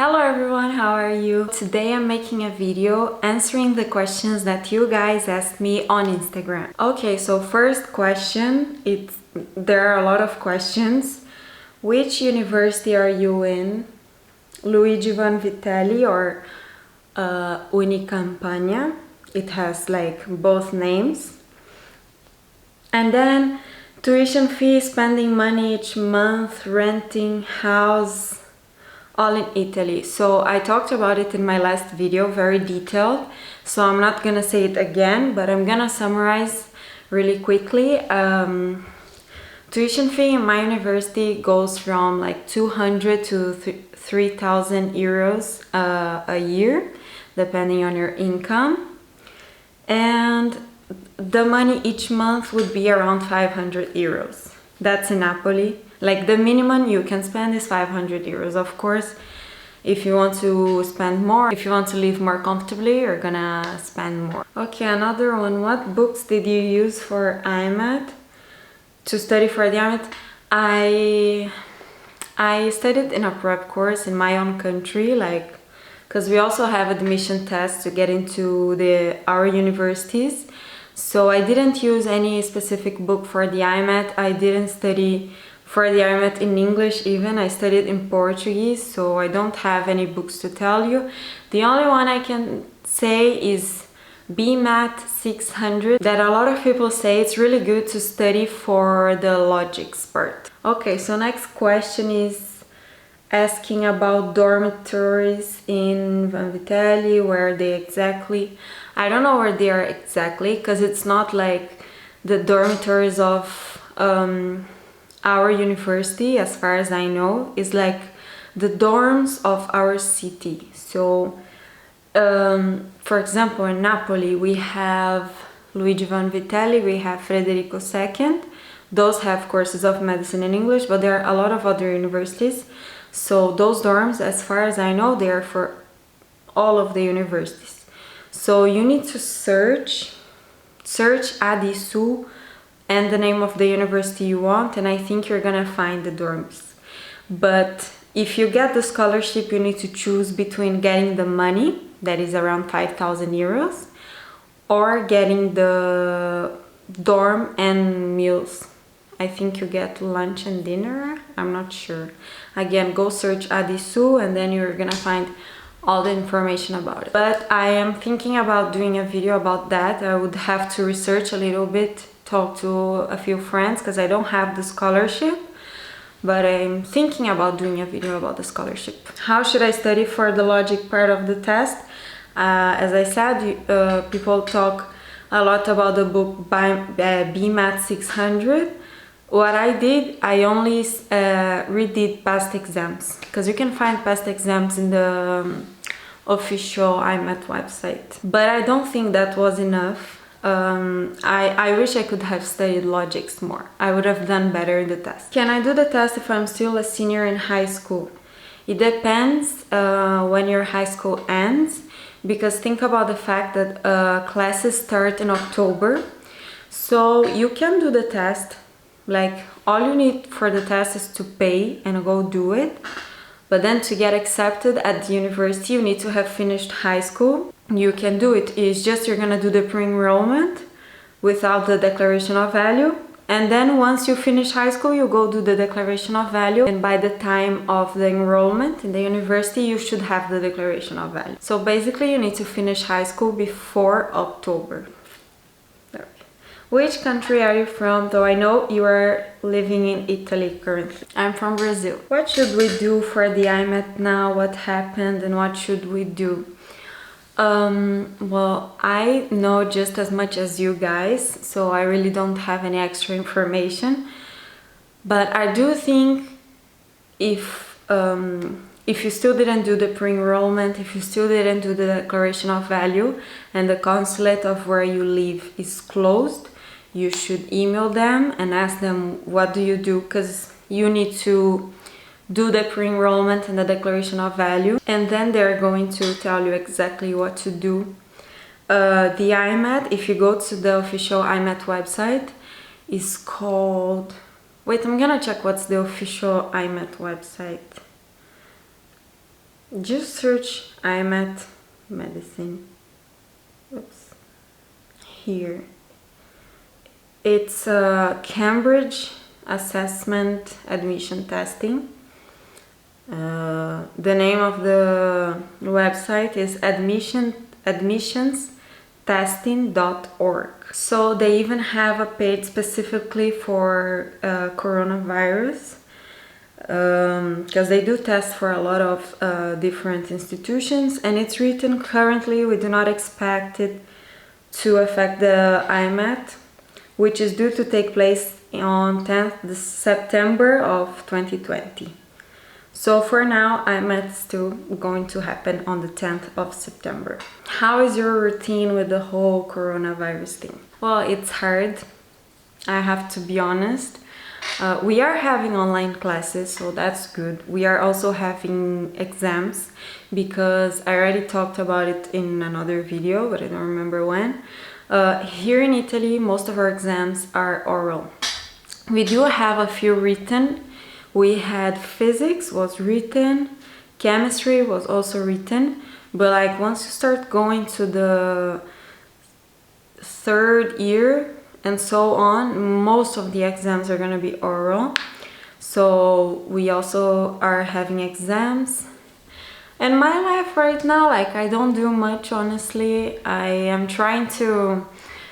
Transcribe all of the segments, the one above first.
Hello everyone, how are you? Today I'm making a video answering the questions that you guys asked me on Instagram. Okay, so first question, there are a lot of questions. Which university are you in? Luigi Vanvitelli or Unicampagna? It has like both names. And then tuition fee, spending money each month, renting, house, all in Italy. So I talked about it in my last video, very detailed, so I'm not gonna say it again, but I'm gonna summarize really quickly. Tuition fee in my university goes from like 200 to 3,000 euros a year, depending on your income, and the money each month would be around 500 euros. That's in Napoli. Like the minimum you can spend is 500 euros. Of course, if you want to spend more, if you want to live more comfortably, you're gonna spend more. Okay, another one. What books did you use for IMAT? To study for the IMAT? I studied in a prep course in my own country, like, because we also have admission tests to get into our universities. So I didn't use any specific book for the IMAT. I didn't study for the IMAT in English even. I studied in Portuguese, so I don't have any books to tell you. The only one I can say is BMAT 600, that a lot of people say it's really good to study for the logics part. Okay, so next question is asking about dormitories in Vanvitelli, where they exactly... I don't know where they are exactly, because it's not like the dormitories of our university, as far as I know. It's like the dorms of our city. So, for example, in Napoli, we have Luigi Vanvitelli, we have Federico II. Those have courses of medicine in English, but there are a lot of other universities. So those dorms, as far as I know, they are for all of the universities. So you need to search Adisu and the name of the university you want, and I think you're gonna find the dorms. But if you get the scholarship, you need to choose between getting the money, that is around 5,000 euros, or getting the dorm and meals. I think you get lunch and dinner, I'm not sure. Again, go search Adisu and then you're gonna find all the information about it. But I am thinking about doing a video about that. I would have to research a little bit, talk to a few friends, because I don't have the scholarship, but I'm thinking about doing a video about the scholarship. How should I study for the logic part of the test? As I said, people talk a lot about the book by BMAT 600. What I did, I only redid past exams, because you can find past exams in the official IMAT website. But I don't think that was enough. I wish I could have studied logics more. I would have done better in the test. Can I do the test if I'm still a senior in high school? It depends when your high school ends, because think about the fact that classes start in October. So you can do the test. Like, all you need for the test is to pay and go do it. But then to get accepted at the university, you need to have finished high school. You can do it. It's just you're gonna do the pre-enrollment without the declaration of value. And then once you finish high school, you go do the declaration of value. And by the time of the enrollment in the university, you should have the declaration of value. So basically, you need to finish high school before October. Which country are you from? Though I know you are living in Italy currently. I'm from Brazil. What should we do for the IMAT now? What happened and what should we do? Well, I know just as much as you guys, so I really don't have any extra information. But I do think if you still didn't do the pre-enrollment, if you still didn't do the declaration of value, and the consulate of where you live is closed, you should email them and ask them, what do you do? Because you need to do the pre-enrollment and the declaration of value, and then they're going to tell you exactly what to do. The IMAT, if you go to the official IMAT website, is called... Wait, I'm gonna check what's the official IMAT website. Just search IMAT medicine. Oops. Here. It's Cambridge Assessment Admission Testing. The name of the website is admissionstesting.org. So they even have a page specifically for coronavirus, because they do test for a lot of different institutions, and it's written currently we do not expect it to affect the IMAT, which is due to take place on 10th September of 2020. So for now, IMAT is still going to happen on the 10th of September. How is your routine with the whole coronavirus thing? Well, it's hard, I have to be honest. We are having online classes, so that's good. We are also having exams, because I already talked about it in another video, but I don't remember when. Here in Italy, most of our exams are oral. We do have a few written. We had physics was written, chemistry was also written, but like once you start going to the third year and so on, most of the exams are going to be oral. So we also are having exams. And my life right now, like I don't do much, honestly. I am trying to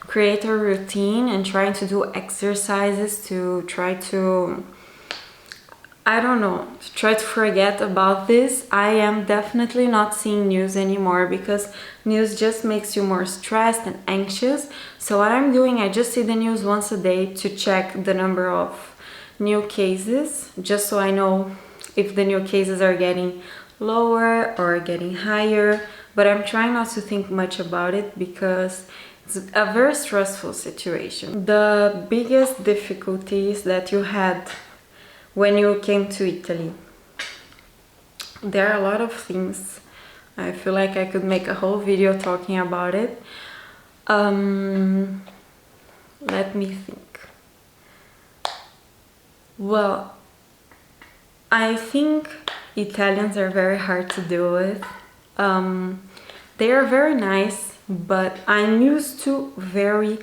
create a routine and trying to do exercises to try to, I don't know, try to forget about this. I am definitely not seeing news anymore, because news just makes you more stressed and anxious. So what I'm doing, I just see the news once a day to check the number of new cases, just so I know if the new cases are getting lower or getting higher. But I'm trying not to think much about it, because it's a very stressful situation. The biggest difficulties that you had when you came to Italy? There are a lot of things. I feel like I could make a whole video talking about it. Let me think. Well, I think Italians are very hard to deal with. They are very nice, but I'm used to very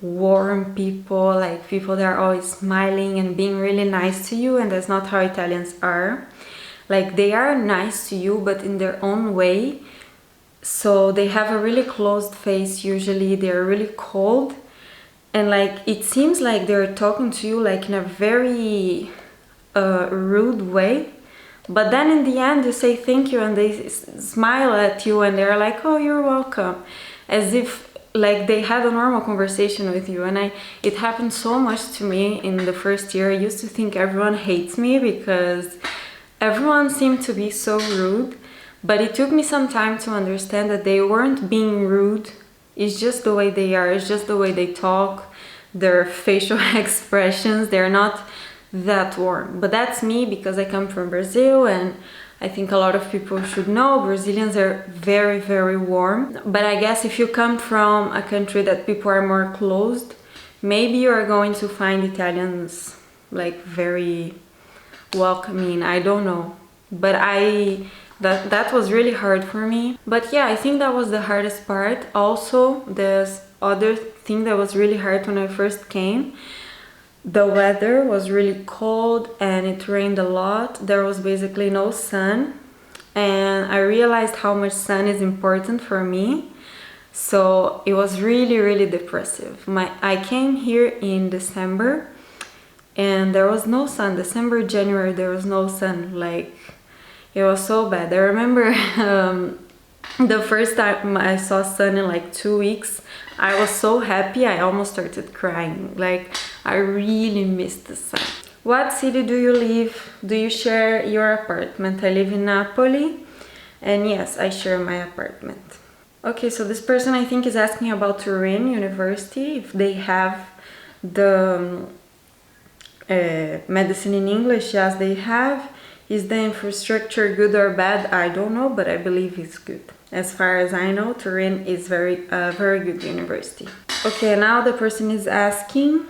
warm people, like people that are always smiling and being really nice to you, and that's not how Italians are. Like they are nice to you, but in their own way. So they have a really closed face usually, they're really cold, and like it seems like they're talking to you like in a very rude way. But then in the end you say thank you and they smile at you and they're like, oh, you're welcome, as if like they had a normal conversation with you. And it happened so much to me in the first year. I used to think everyone hates me because everyone seemed to be so rude, but it took me some time to understand that they weren't being rude. It's just the way they are, it's just the way they talk, their facial expressions, they're not that warm. But that's me, because I come from Brazil, and I think a lot of people should know Brazilians are very, very warm. But I guess if you come from a country that people are more closed, maybe you are going to find Italians like very welcoming. I don't know. But that was really hard for me. But yeah, I think that was the hardest part. Also, this other thing that was really hard when I first came, the weather was really cold and it rained a lot. There was basically no sun, and I realized how much sun is important for me. So it was really, really depressive. I came here in December and there was no sun. December, January, there was no sun. Like, it was so bad. I remember the first time I saw sun in like 2 weeks, I was so happy I almost started crying. Like, I really missed the sun. What city do you live? Do you share your apartment? I live in Napoli, and yes, I share my apartment. Okay, so this person I think is asking about Turin University, if they have the medicine in English. Yes, they have. Is the infrastructure good or bad? I don't know, but I believe it's good. As far as I know, Turin is very good university. Okay, now the person is asking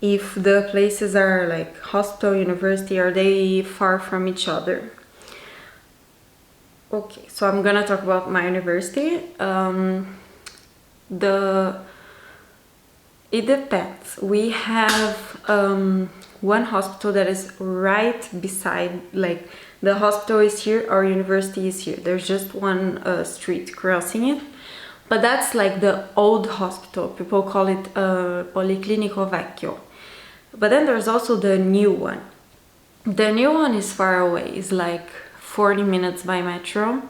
if the places are like hospital, university, are they far from each other? Okay, so I'm gonna talk about my university. It depends. We have one hospital that is right beside, like the hospital is here, our university is here. There's just one street crossing it. But that's like the old hospital. People call it Policlinico Vecchio. But then there's also the new one. The new one is far away. It's like 40 minutes by metro.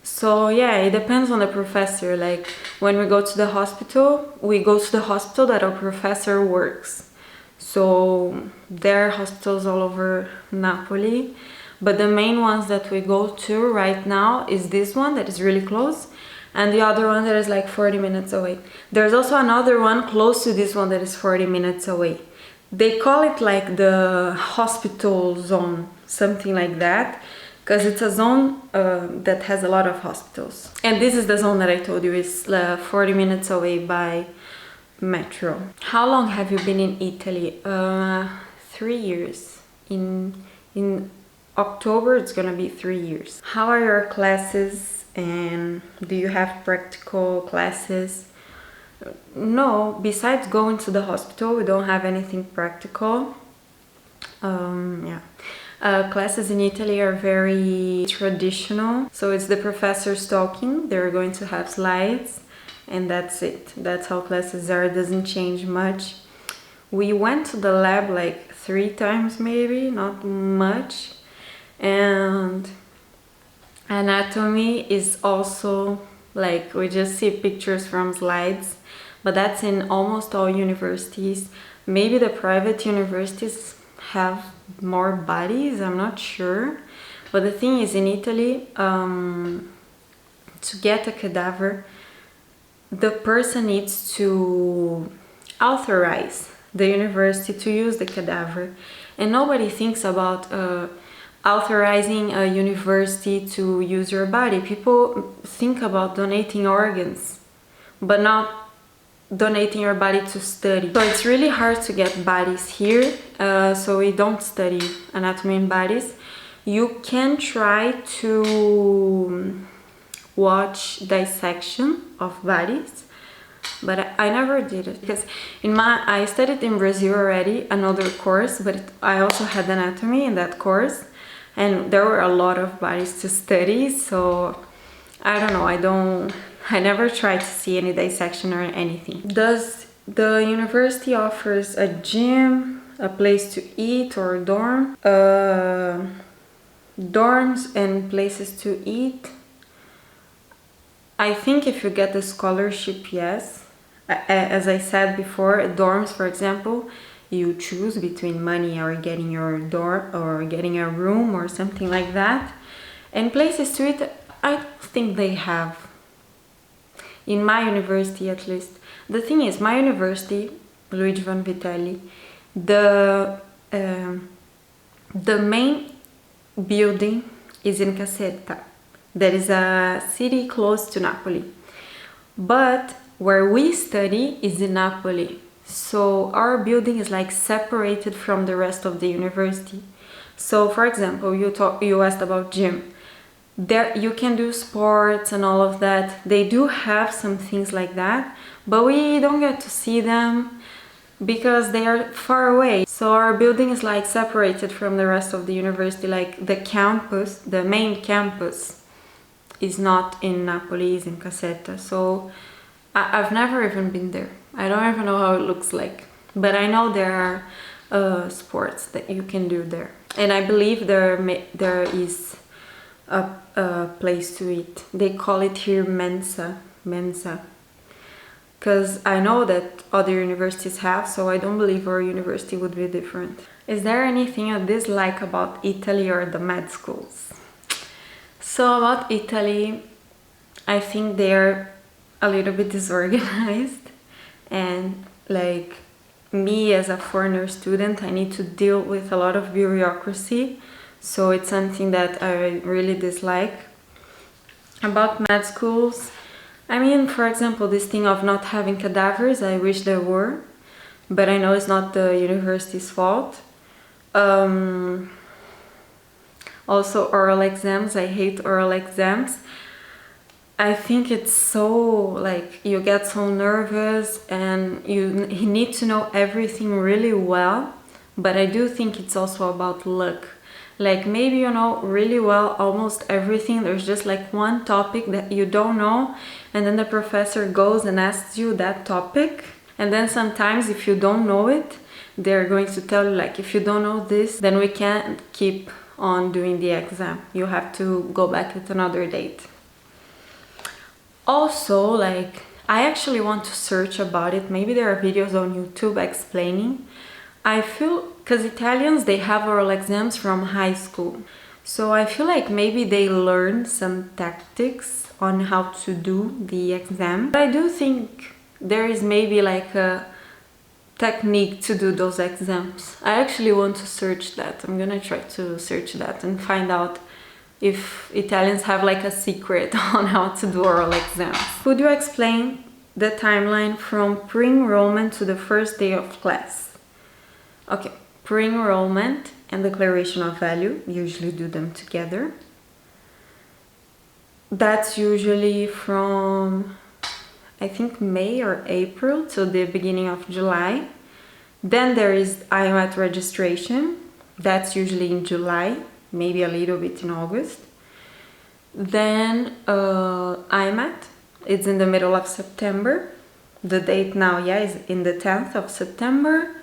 So yeah, it depends on the professor. Like when we go to the hospital, we go to the hospital that our professor works. So there are hospitals all over Napoli. But the main ones that we go to right now is this one that is really close, and the other one that is like 40 minutes away. There's also another one close to this one that is 40 minutes away. They call it like the hospital zone, something like that, because it's a zone that has a lot of hospitals. And this is the zone that I told you is 40 minutes away by metro. How long have you been in Italy? 3 years. In October it's gonna be 3 years. How are your classes, and do you have practical classes? No, besides going to the hospital, we don't have anything practical. Classes in Italy are very traditional. So it's the professors talking, they're going to have slides, and that's it. That's how classes are, it doesn't change much. We went to the lab like 3 times maybe, not much. And anatomy is also like, we just see pictures from slides, but that's in almost all universities. Maybe the private universities have more bodies, I'm not sure. But the thing is, in Italy, to get a cadaver, the person needs to authorize the university to use the cadaver. And nobody thinks about authorizing a university to use your body. People think about donating organs, but not donating your body to study. So it's really hard to get bodies here, so we don't study anatomy in bodies. You can try to watch dissection of bodies, but I never did it, because I studied in Brazil already, another course, but I also had anatomy in that course, and there were a lot of bodies to study, so I don't know, I never tried to see any dissection or anything. Does the university offers a gym, a place to eat, or a dorm? Dorms and places to eat. I think if you get the scholarship, yes. As I said before, dorms, for example, you choose between money or getting your dorm or getting a room or something like that. And places to eat, I don't think they have. In my university, at least. The thing is, my university, Luigi Vanvitelli, the main building is in Caserta. That is a city close to Napoli. But where we study is in Napoli. So our building is like separated from the rest of the university. So for example, you asked about gym. There you can do sports and all of that. They do have some things like that, but we don't get to see them because they are far away. So our building is like separated from the rest of the university. Like the campus, the main campus is not in Napoli, it's in Caserta. So I've never even been there. I don't even know how it looks like, but I know there are sports that you can do there, and I believe there is a place to eat. They call it here mensa, because I know that other universities have, so I don't believe our university would be different. Is there anything you dislike about Italy or the med schools? So about Italy, I think they're a little bit disorganized, and like me as a foreigner student, I need to deal with a lot of bureaucracy. So it's something that I really dislike. About med schools, I mean, for example, this thing of not having cadavers, I wish there were, but I know it's not the university's fault. Also oral exams, I hate oral exams. I think it's so, like, you get so nervous and you need to know everything really well. But I do think it's also about luck. Like, maybe you know really well almost everything, there's just like one topic that you don't know, and then the professor goes and asks you that topic. And then sometimes if you don't know it, they're going to tell you, like, if you don't know this, then we can't keep on doing the exam. You have to go back at another date. Also, like, I actually want to search about it. Maybe there are videos on YouTube explaining. I feel, because Italians, they have oral exams from high school. So I feel like maybe they learn some tactics on how to do the exam. But I do think there is maybe like a technique to do those exams. I actually want to search that. I'm gonna try to search that and find out if Italians have like a secret on how to do oral exams. Could you explain the timeline from pre-enrollment to the first day of class? Okay, pre-enrollment and declaration of value, usually do them together. That's usually from, I think, May or April to the beginning of July. Then there is IMAT registration. That's usually in July, maybe a little bit in August. Then IMAT, it's in the middle of September. The date now, yeah, is in the 10th of September.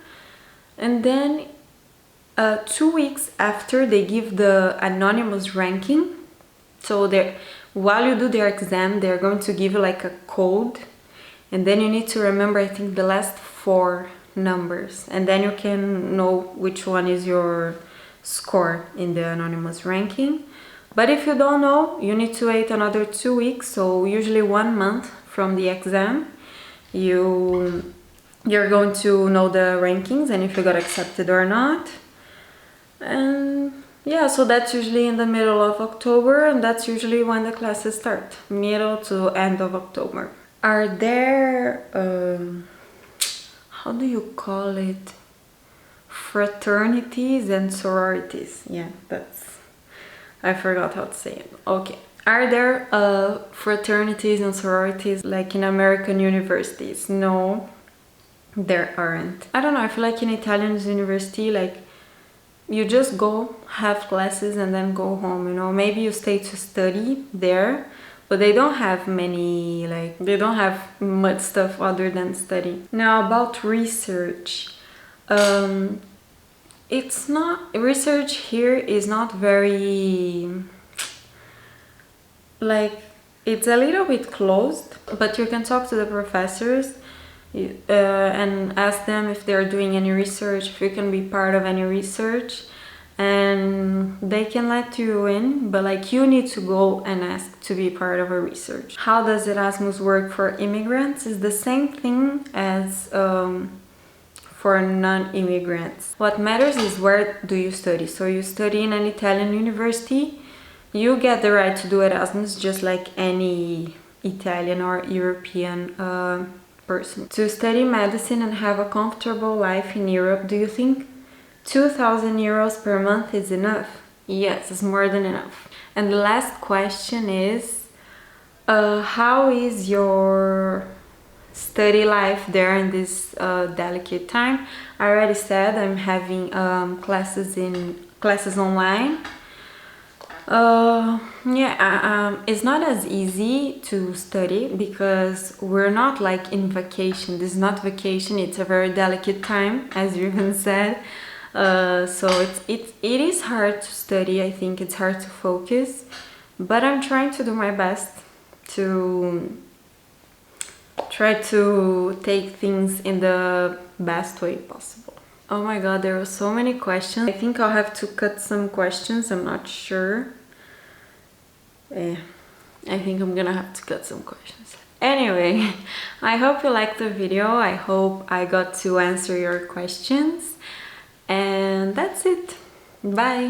And then 2 weeks after, they give the anonymous ranking. So while you do their exam, they're going to give you like a code. And then you need to remember, I think, the last 4 numbers. And then you can know which one is your score in the anonymous ranking. But if you don't know, you need to wait another 2 weeks, so usually 1 month from the exam, you're going to know the rankings and if you got accepted or not. And yeah, so that's usually in the middle of October, and that's usually when the classes start, middle to end of October. Are there, how do you call it? Fraternities and sororities. Yeah, I forgot how to say it. Okay. Are there fraternities and sororities like in American universities? No, there aren't. I don't know, I feel like in Italian university, like, you just go, have classes and then go home, you know. Maybe you stay to study there, but they don't have many, like, they don't have much stuff other than study. Now about research. It's not, research here is not very, like, it's a little bit closed, but you can talk to the professors and ask them if they're doing any research, if you can be part of any research, and they can let you in, but like, you need to go and ask to be part of a research. How does Erasmus work for immigrants? It's the same thing as for non-immigrants. What matters is where do you study. So you study in an Italian university, you get the right to do Erasmus just like any Italian or European person. To study medicine and have a comfortable life in Europe, do you think 2,000 euros per month is enough? Yes, it's more than enough. And the last question is, how is your study life there in this delicate time? I already said I'm having classes online. It's not as easy to study because we're not like in vacation. This is not vacation, it's a very delicate time, as you even said. So it is hard to study. I think it's hard to focus, but I'm trying to do my best to try to take things in the best way possible. Oh my god, there were so many questions. I think I'll have to cut some questions, I'm not sure. I think I'm gonna have to cut some questions. Anyway, I hope you liked the video. I hope I got to answer your questions. And that's it. Bye!